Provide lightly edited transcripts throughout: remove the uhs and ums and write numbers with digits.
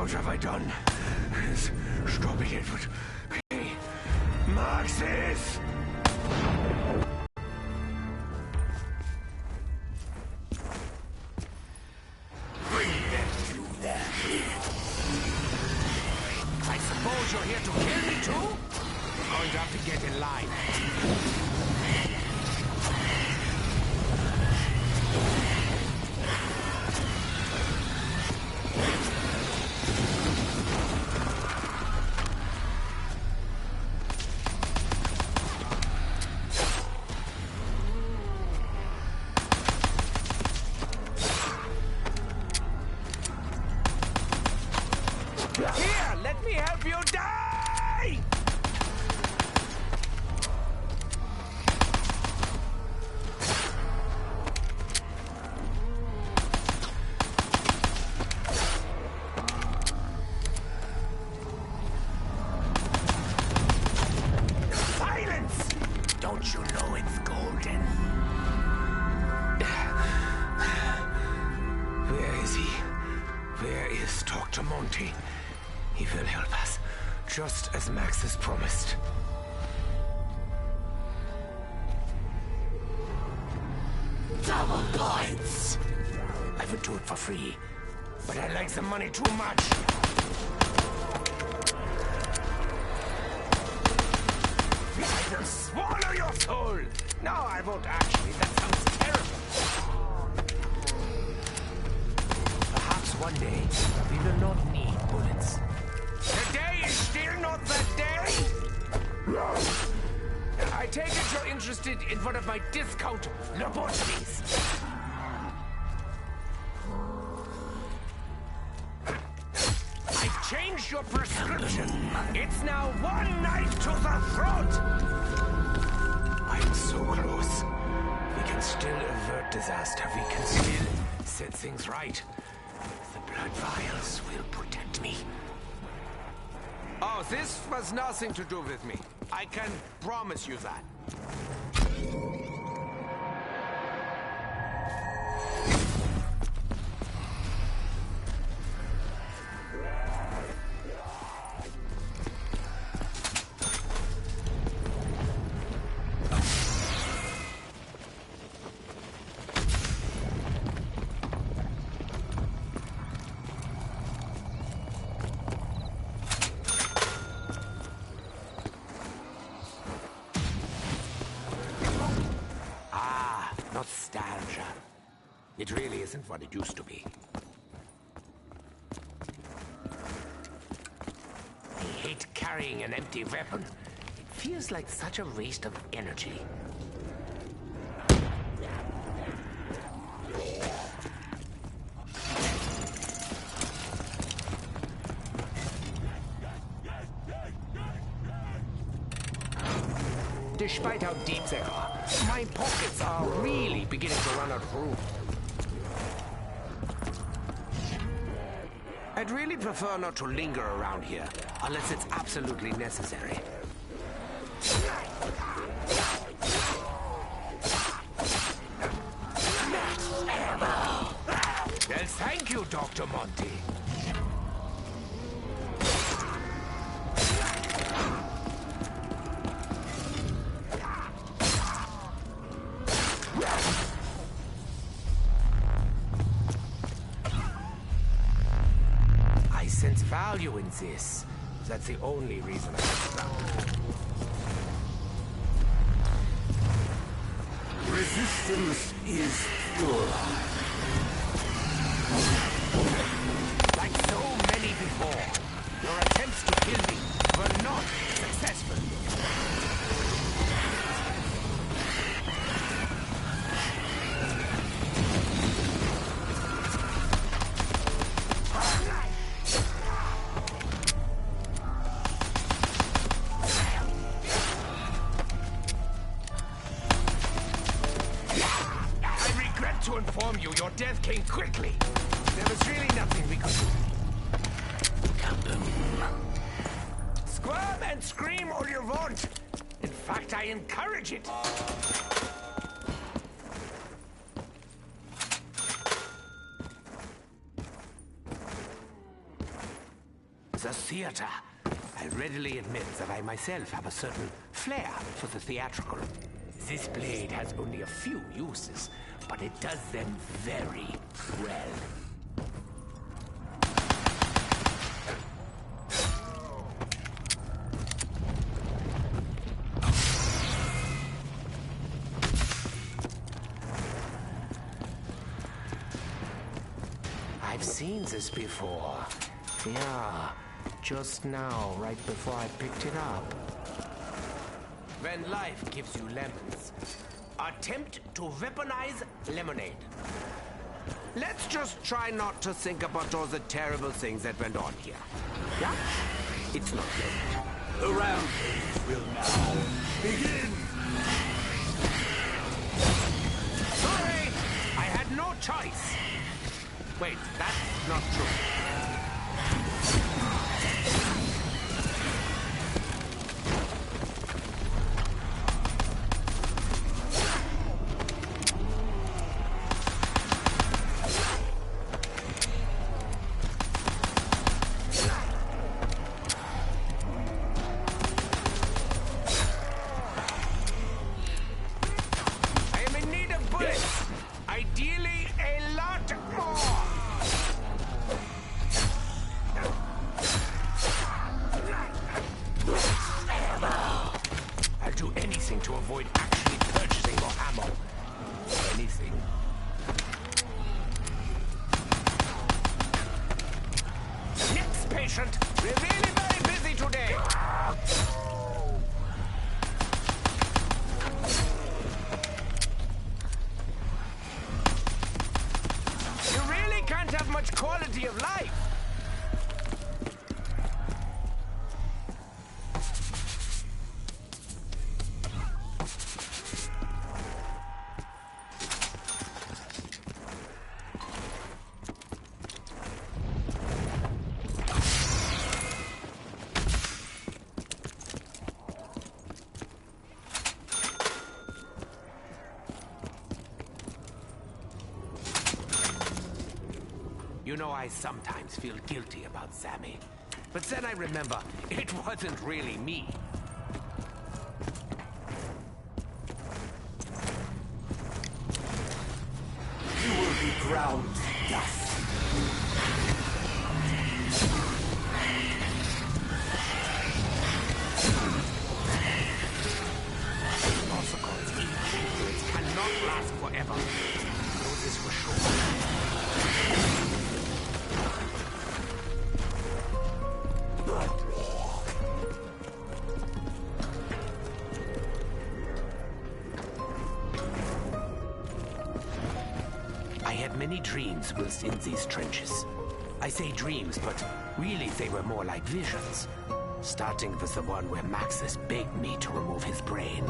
What have I done? Stop it, Edward. Hey, Marxist! Bring them to their head. I suppose you're here to kill me too? You're going to have to get in line. Here, let me help you die! Silence! Don't you know it's golden? Where is he? Where is Dr. Monty? He will help us, just as Max has promised. Double points! I would do it for free, but I like the money too much. I will swallow your soul! No, I won't actually. That sounds terrible. Perhaps one day, we will not need bullets. Today is still not that day? I take it you're interested in one of my discount laboratories. I've changed your prescription. It's now one knife to the throat. I'm so close. We can still avert disaster. We can still set things right. The blood vials will protect me. Oh, this was nothing to do with me. I can promise you that. Nostalgia. It really isn't what it used to be. I hate carrying an empty weapon. It feels like such a waste of energy. Despite how deep they are, my pockets are really beginning to run out of room. I'd really prefer not to linger around here, unless it's absolutely necessary. Well, thank you, Dr. Monty. I sense value in this. That's the only reason I found. Resistance is pure. Like so many before, your attempts to kill me were not successful. To inform you, your death came quickly. There was really nothing we could do. Captain. Squirm and scream all you want. In fact, I encourage it. was a theater. I readily admit that I myself have a certain flair for the theatrical. This blade has only a few uses, but it does them very well. I've seen this before. Yeah, just now, right before I picked it up. When life gives you lemons, attempt to weaponize lemonade. Let's just try not to think about all the terrible things that went on here. Yeah? It's not good. The rampage will now begin. Sorry! I had no choice. Wait, that's not true. I am in need of bullets. Ideally, a lot more. I'll do anything to avoid actually purchasing more ammo. Anything. Next patient. We're really very busy today. You really can't have much quality of life. You know, I sometimes feel guilty about Sammy. But then I remember, it wasn't really me. You will be ground to dust. Protocols influence cannot last forever. Know this for sure. I had many dreams whilst in these trenches. I say dreams, but really they were more like visions. Starting with the one where Maxis begged me to remove his brain.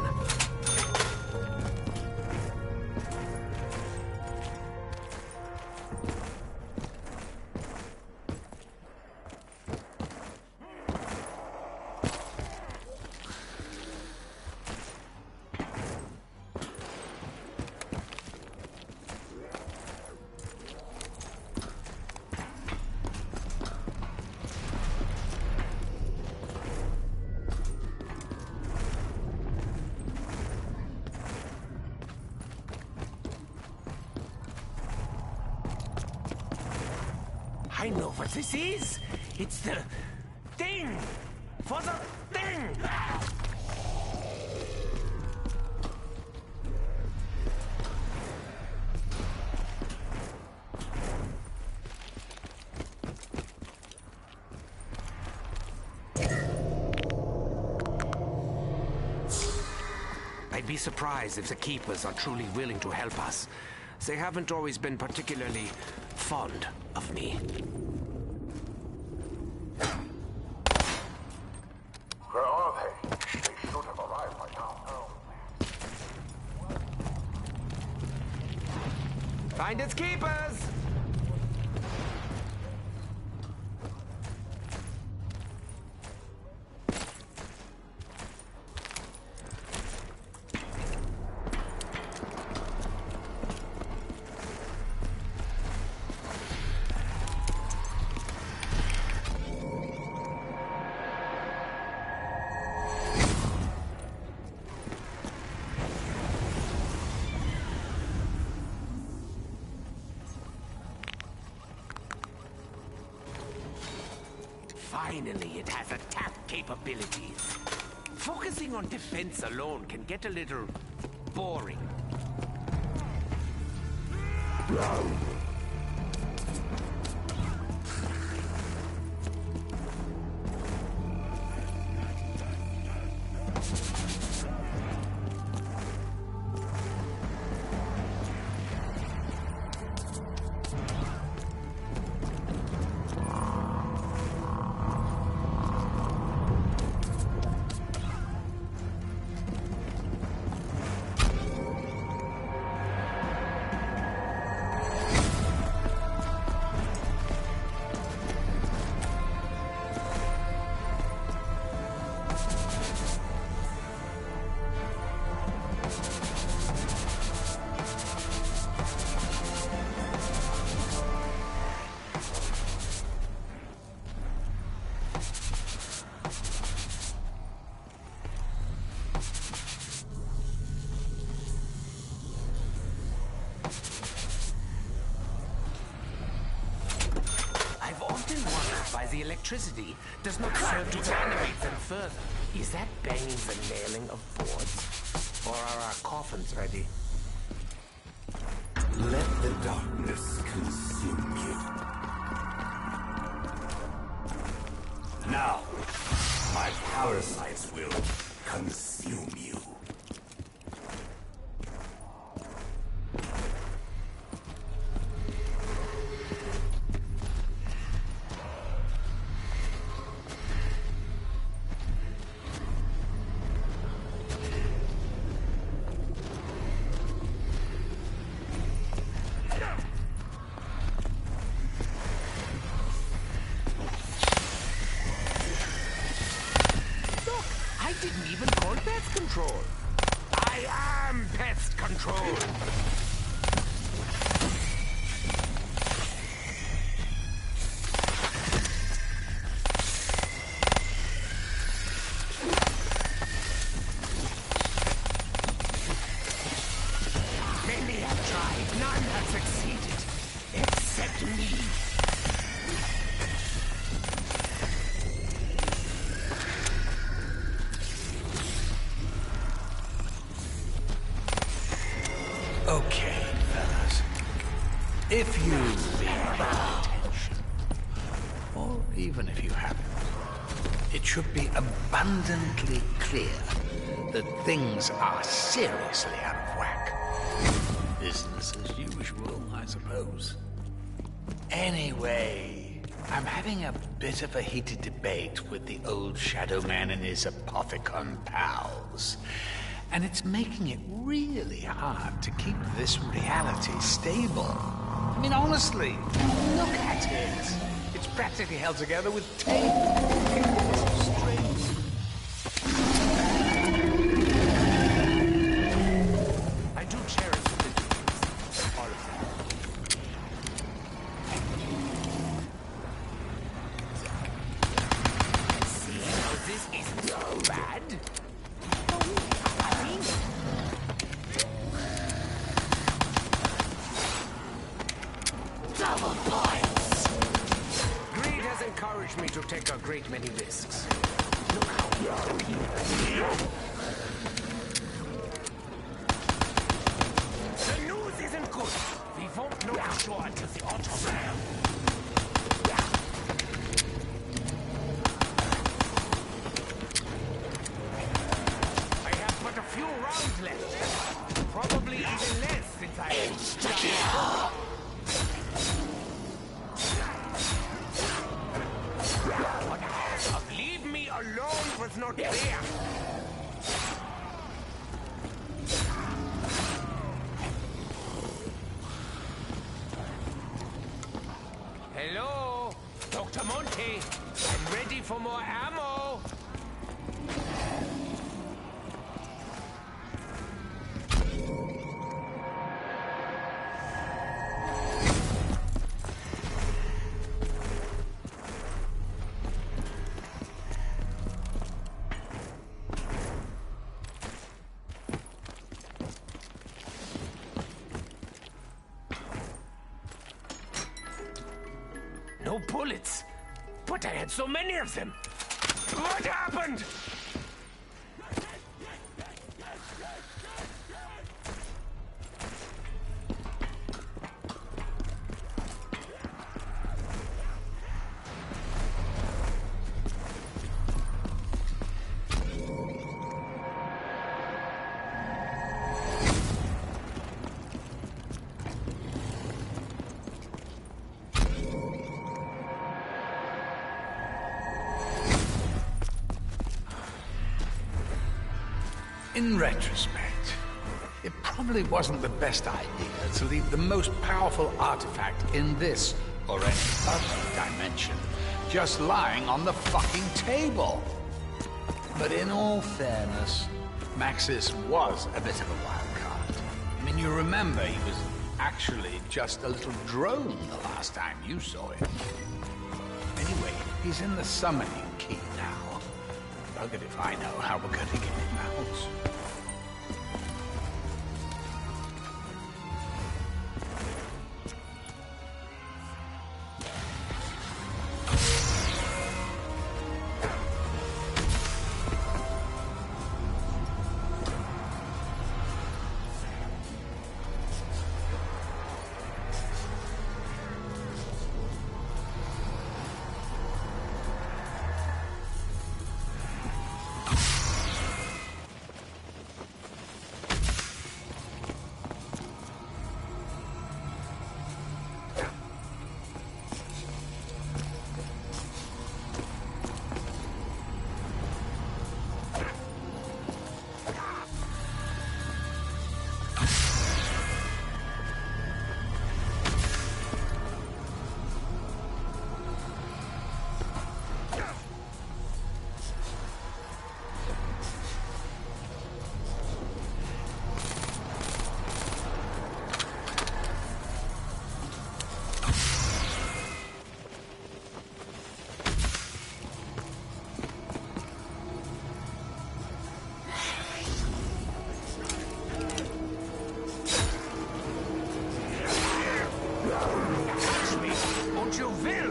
I know what this is. It's the thing. For the thing. I'd be surprised if the Keepers are truly willing to help us. They haven't always been particularly fond of me. Where are they? They should have arrived by now. Find its Keepers! Finally, it has attack capabilities. Focusing on defense alone can get a little boring. The electricity does not serve to animate them further. Is that banging the nailing of boards? Or are our coffins ready? Let the darkness consume you. Now, my parasites will consume you. I am pest control. Many have tried, none have succeeded, except me. Okay, fellas. If you've been paying attention, or even if you haven't, it should be abundantly clear that things are seriously out of whack. Business as usual, I suppose. Anyway, I'm having a bit of a heated debate with the old Shadow Man and his Apothicon pals. And it's making it really hard to keep this reality stable. I mean, honestly, look at it. It's practically held together with tape. Strings. I do cherish the difference. All of them. See, now this isn't so bad. Double points! Greed has encouraged me to take a great many risks. Look how young you are. The news isn't good. We won't know for sure until the autogram. I have but a few rounds left. Probably even less since I... Leave me alone was not there. Hello, Dr. Monte. I'm ready for more ammo. No bullets. But I had so many of them. What happened? In retrospect, it probably wasn't the best idea to leave the most powerful artifact in this or any other dimension just lying on the fucking table. But in all fairness, Maxis was a bit of a wild card. I mean, you remember he was actually just a little drone the last time you saw him. Anyway, he's in the summoning key now. Buggered if I know how we're gonna get him out.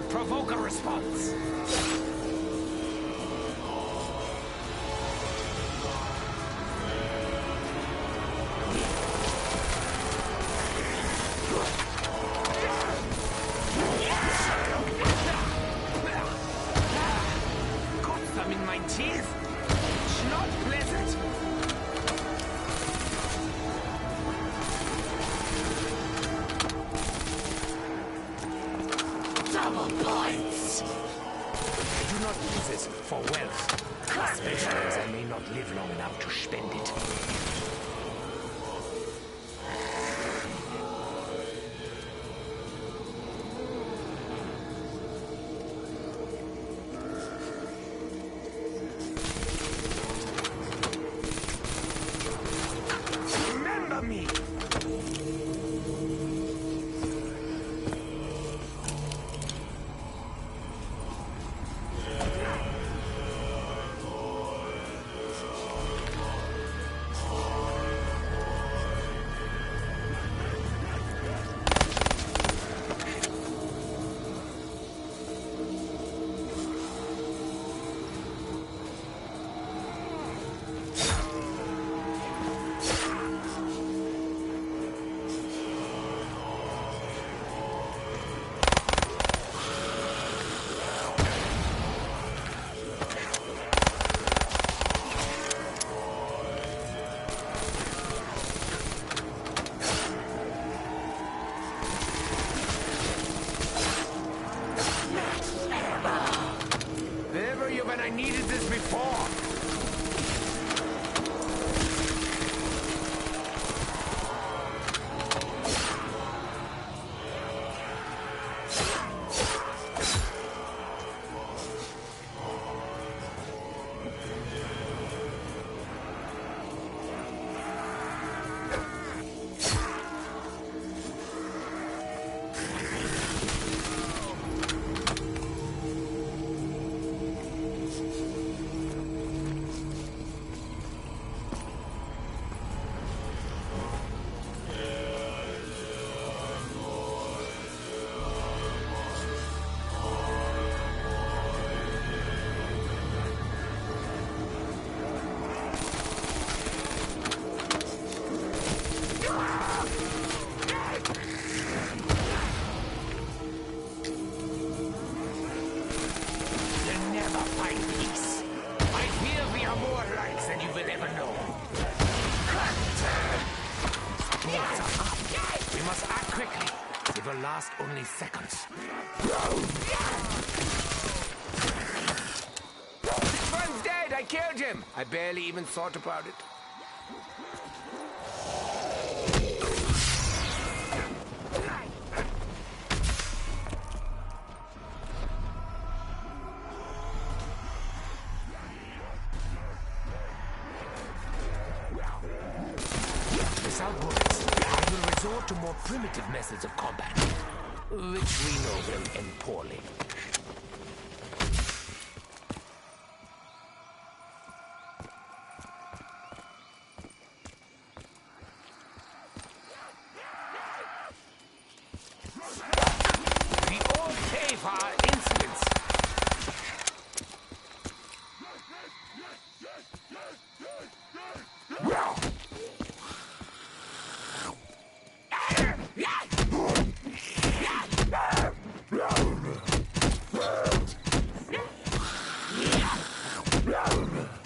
Provoke a response. Got some in my teeth. It's not pleasant. Double points! I do not use it for wealth. Especially as I may not live long enough to spend it. Remember me! my peace. I fear we are more alike than you will ever know. Bolts are up. We must act quickly. It will last only seconds. This one's dead. I killed him. I barely even thought about it. Without bullets, we will resort to more primitive methods of combat, which we know will end poorly. We all pay for our insolence.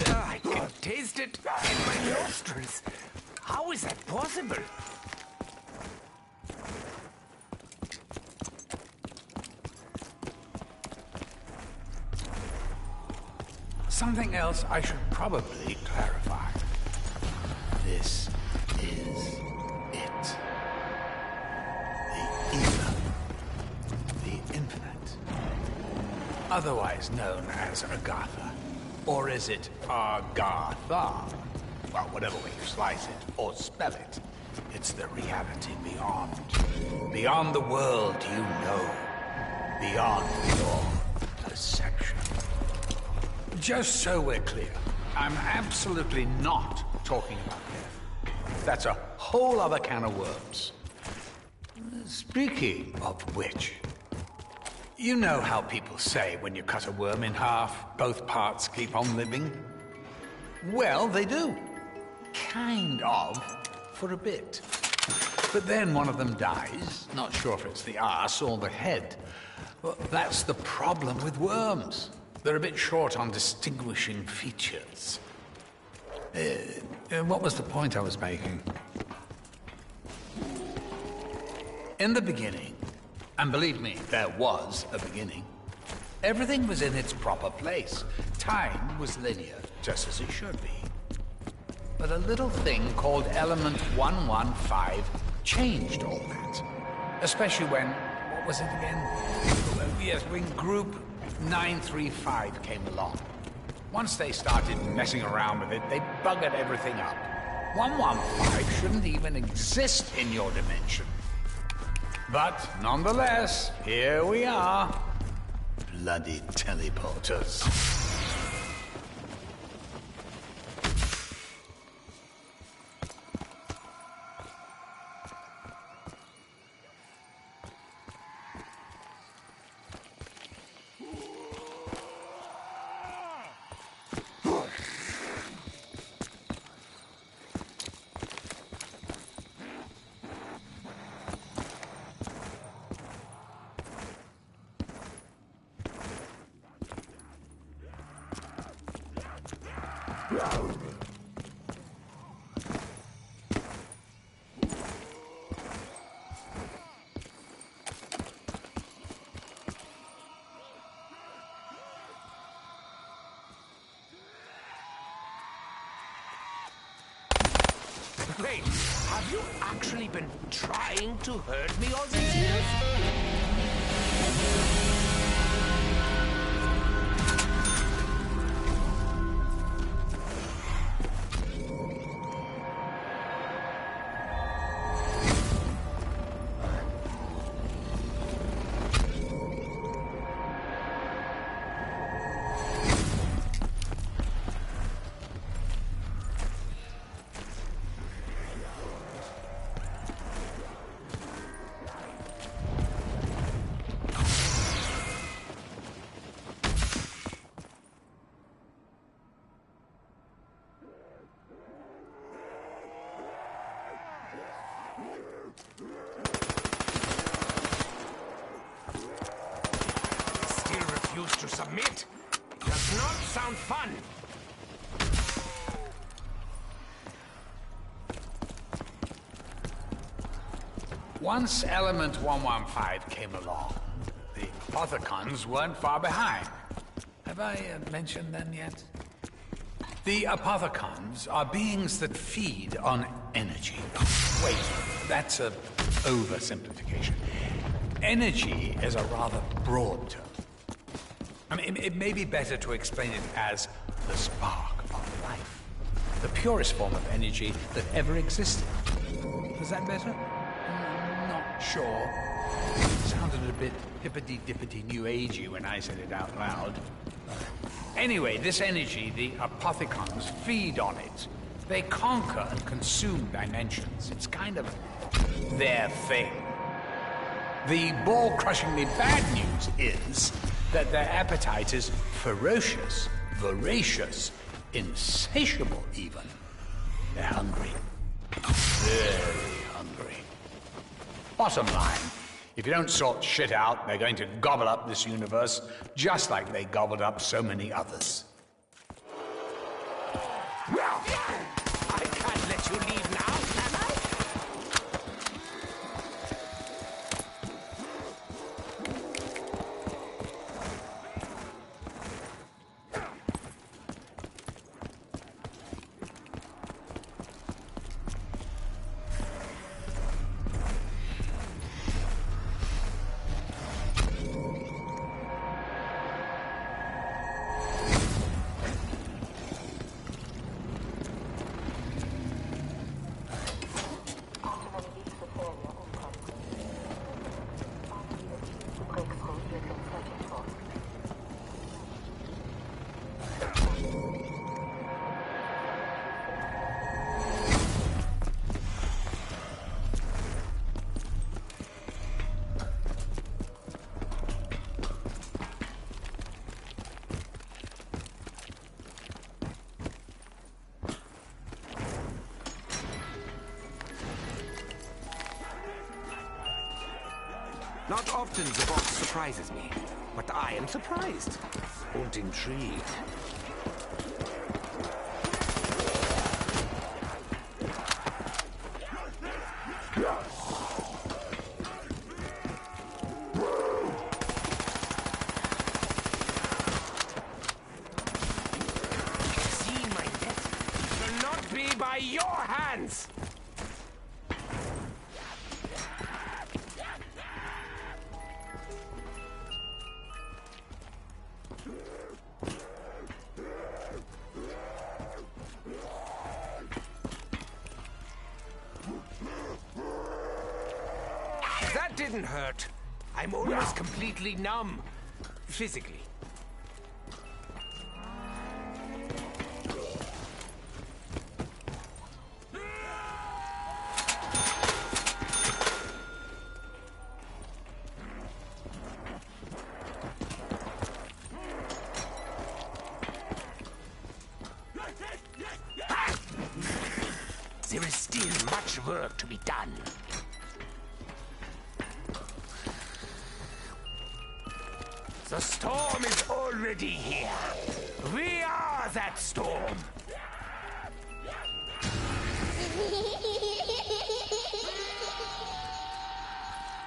I can taste it in my nostrils. How is that possible? Something else I should probably clarify. This is it. The ether. The infinite. Otherwise known as Agartha. Or is it Agartha? Well, whatever way you slice it or spell it, it's the reality beyond. Beyond the world you know. Beyond your perception. Just so we're clear, I'm absolutely not talking about death. That's a whole other can of worms. Speaking of which, you know how people say when you cut a worm in half, both parts keep on living? Well, they do. Kind of, for a bit. But then one of them dies, not sure if it's the arse or the head. Well, that's the problem with worms. They're a bit short on distinguishing features. What was the point I was making? In the beginning, and believe me, there was a beginning, everything was in its proper place. Time was linear, just as it should be. But a little thing called Element 115 changed all that. Especially when, what was it again? Yes, when Group 935 came along. Once they started messing around with it, they buggered everything up. 115 shouldn't even exist in your dimension. But nonetheless, here we are. Bloody teleporters. Wait, have you actually been trying to hurt me all these years? To submit. You're does not sound fun. Once Element 115 came along, the Apothicons weren't far behind. Have I mentioned them yet? The Apothicons are beings that feed on energy. Wait, that's an oversimplification. Energy is a rather broad term. I mean, it may be better to explain it as the spark of life. The purest form of energy that ever existed. Is that better? Not sure. It sounded a bit hippity-dippity new agey when I said it out loud. Anyway, this energy, the Apothicons, feed on it. They conquer and consume dimensions. It's kind of their thing. The ball-crushingly bad news is that their appetite is ferocious, voracious, insatiable even. They're hungry. Very hungry. Bottom line, if you don't sort shit out, they're going to gobble up this universe just like they gobbled up so many others. Well, I can't let you leave now, can I? Not often the box surprises me, but I am surprised and intrigued. See, my death will not be by your hands! That didn't hurt. I'm almost completely numb. Physically. There is still much work to be done. The storm is already here. We are that storm.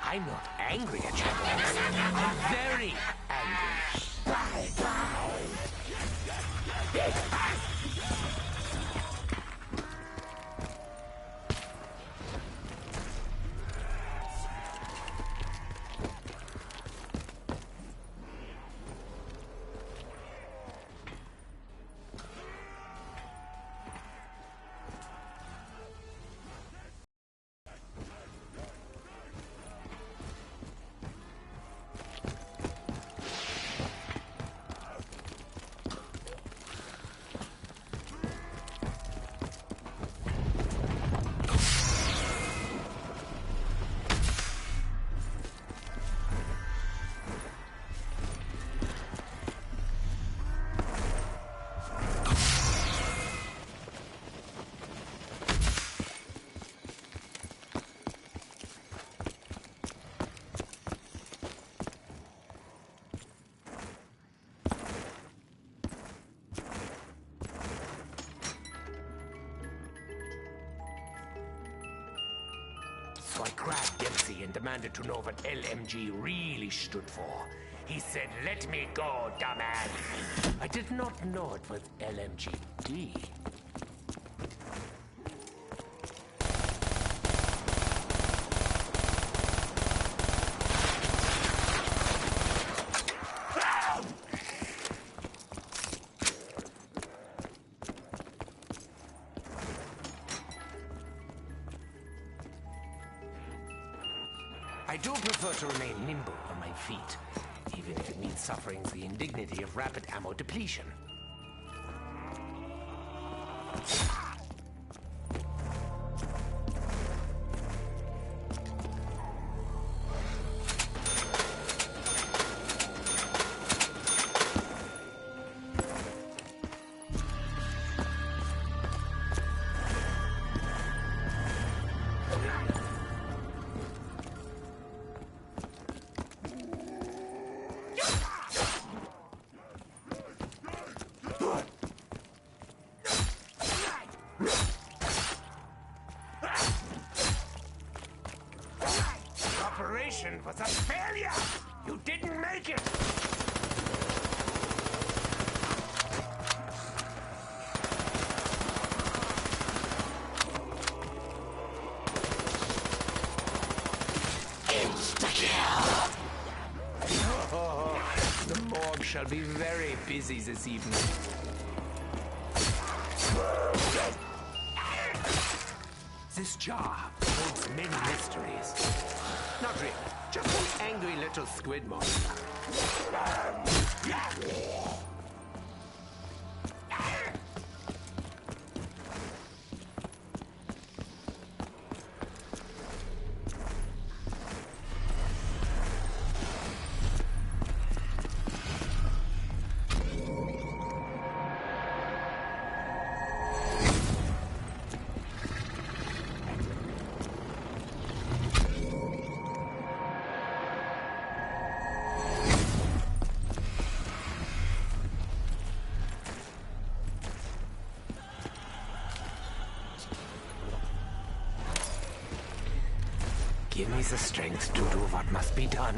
I'm not angry at you. I'm very angry. demanded to know what LMG really stood for. He said, "Let me go, dumbass." I did not know it was LMGD. I do prefer to remain nimble on my feet, even if it means suffering the indignity of rapid ammo depletion. Was a failure! You didn't make it! Insta-kill! Oh, the morgue shall be very busy this evening. This jar holds many mysteries. Not really. Just an angry little squid monster. Give me the strength to do what must be done.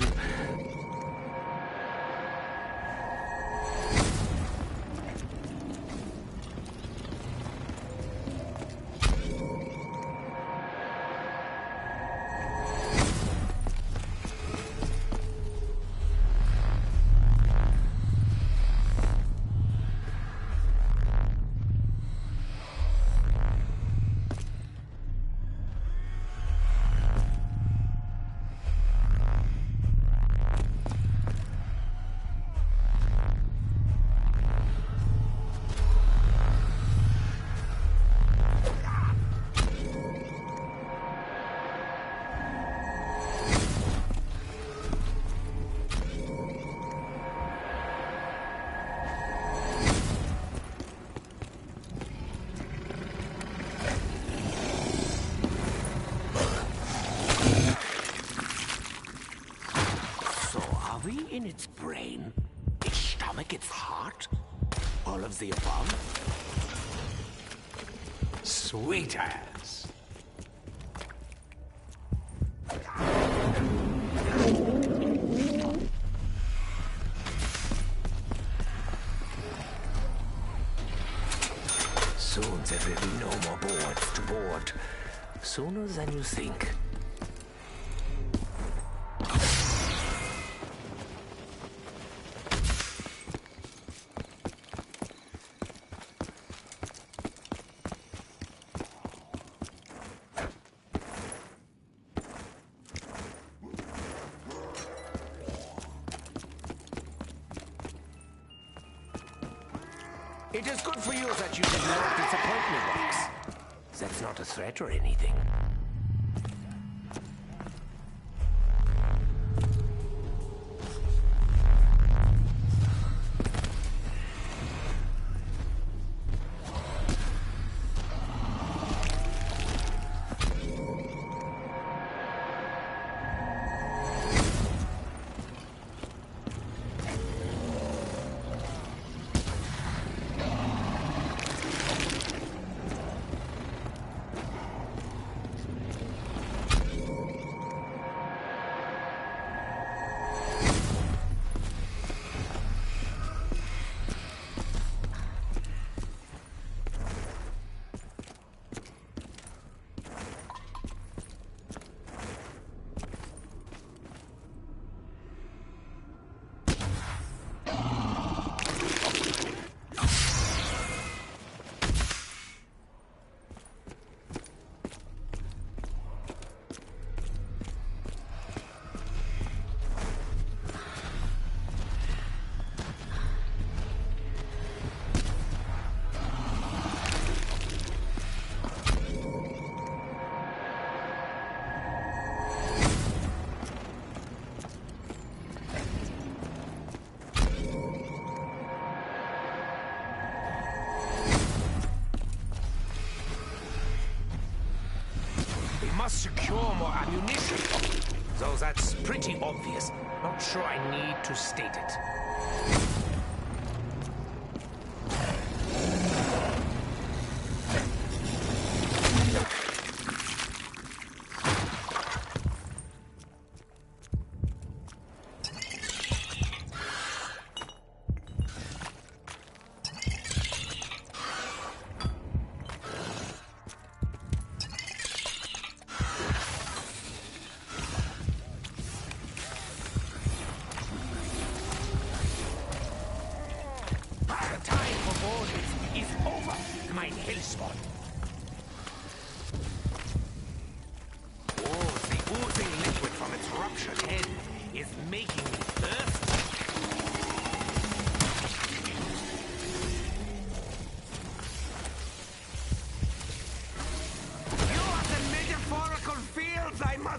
In its brain, its stomach, its heart, all of the above. Sweet ass. Soon there will be no more boards to board. Sooner than you think. It is good for you that you did not disappoint me, Box. That's not a threat or anything. must secure more ammunition. Though that's pretty obvious. Not sure I need to state it.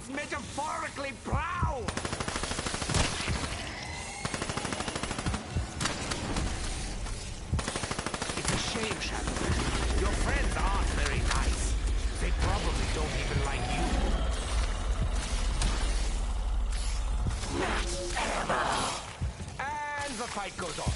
Metaphorically proud! It's a shame, Shadow. Your friends aren't very nice. They probably don't even like you. And the fight goes on.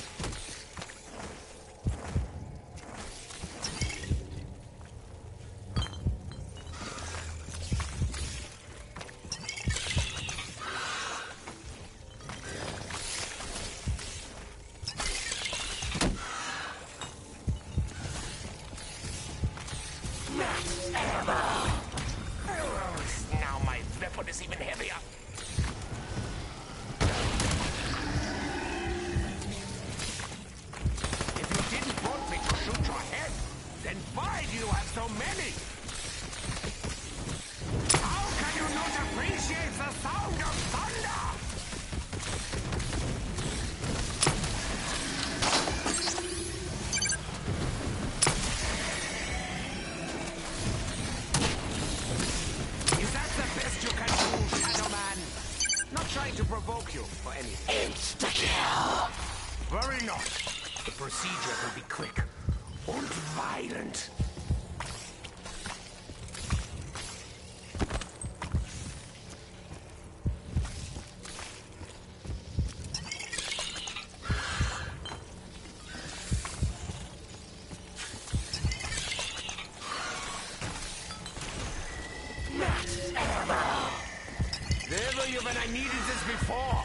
Now my weapon is even heavier. If you didn't want me to shoot your head, then why do you have so many? How can you not appreciate the sound of thunder? To provoke you for anything. Insta-kill! Worry not. The procedure will be quick and violent. Never you when I needed this before.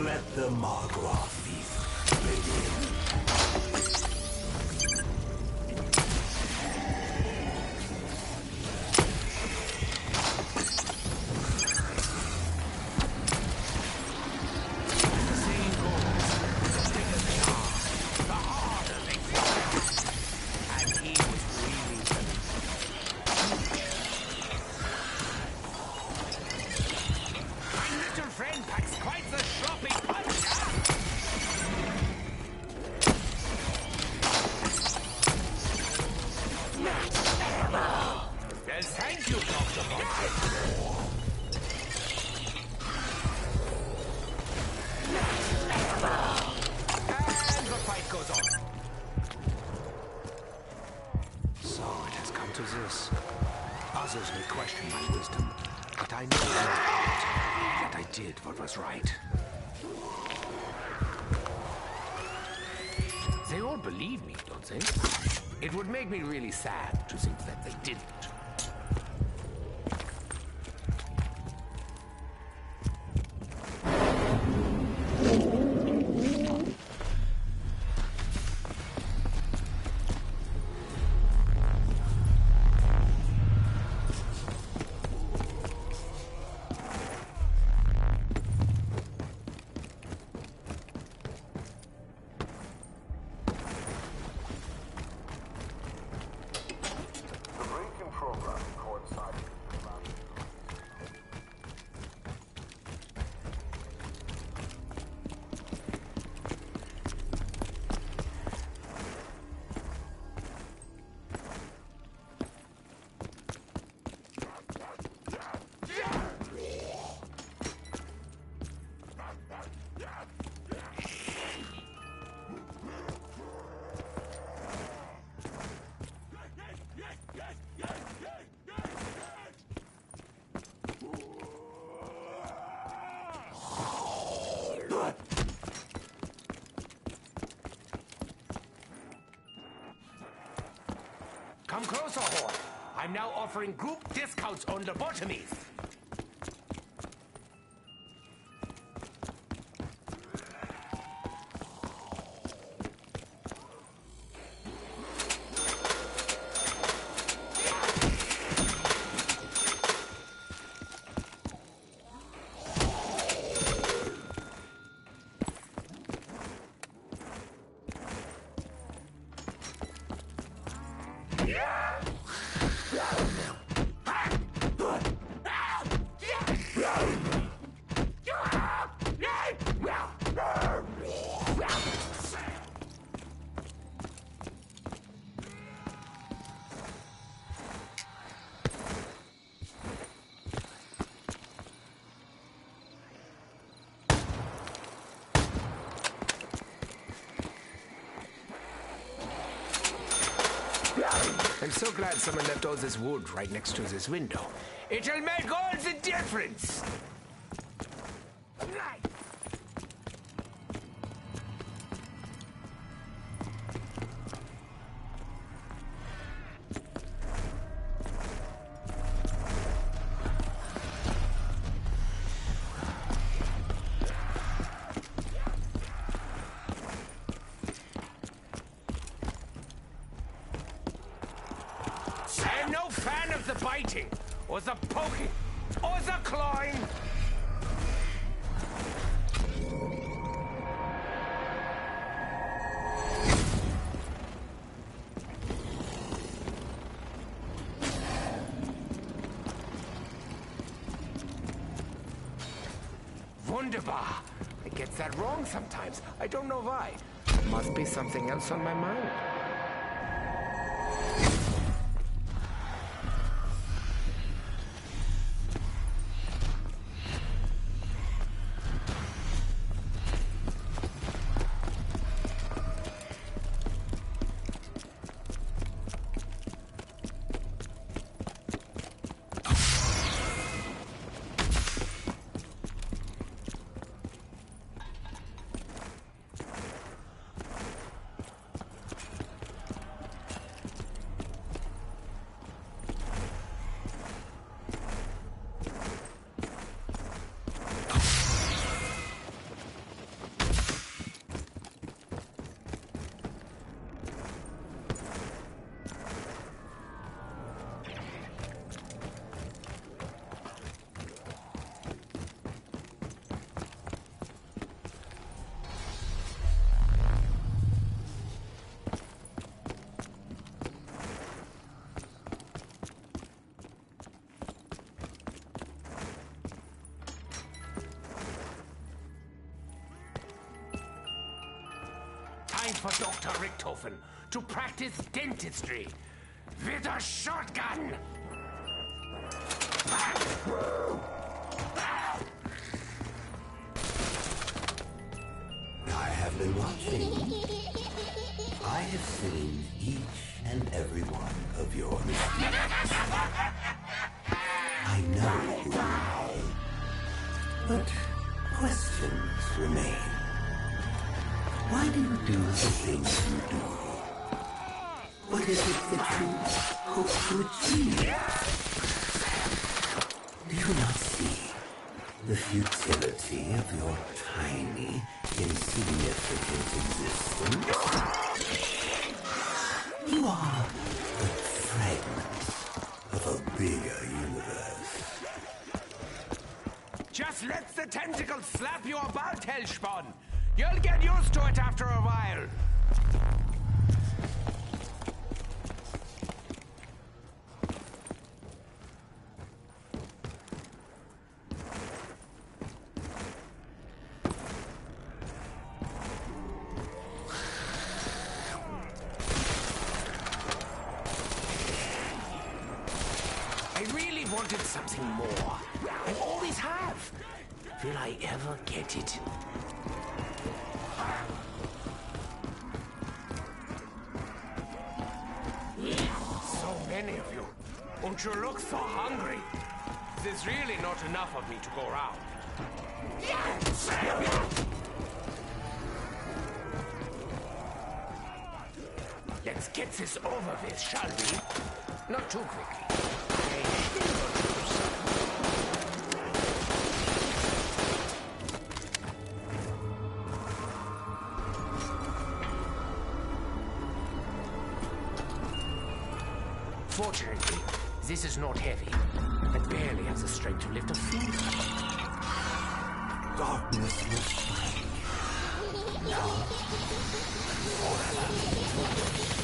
Let the Magua feast begin. Thank you, Dr. Monk. And the fight goes on. So it has come to this. Others may question my wisdom, but I know that I did what was right. They all believe me, don't they? It would make me really sad to think that they didn't. Come closer, Horde. I'm now offering group discounts on lobotomies. I'm so glad someone left all this wood right next to this window. It'll make all the difference! I'm no fan of the biting, or the poking, or the clawing. Wunderbar. I get that wrong sometimes. I don't know why. Must be something else on my mind. Time for Dr. Richthofen to practice dentistry with a shotgun. I have been watching. I have seen each and every one of your mistakes. I know who you are. But questions remain. Why do you do the things you do? What is it that you hope to achieve? Do you not see the futility of your tiny, insignificant existence? You are but fragments of a bigger universe. Just let the tentacles slap you about, Hellspawn. You'll get used to it after a while. I really wanted something more. I always have. Will I ever get it? So many of you. And you look so hungry. There's really not enough of me to go around. Let's Let's get this over with, shall we? Not too quickly. I still want to do something. Fortunately, this is not heavy, but barely has the strength to lift a finger. Darkness will find you. Now, forever.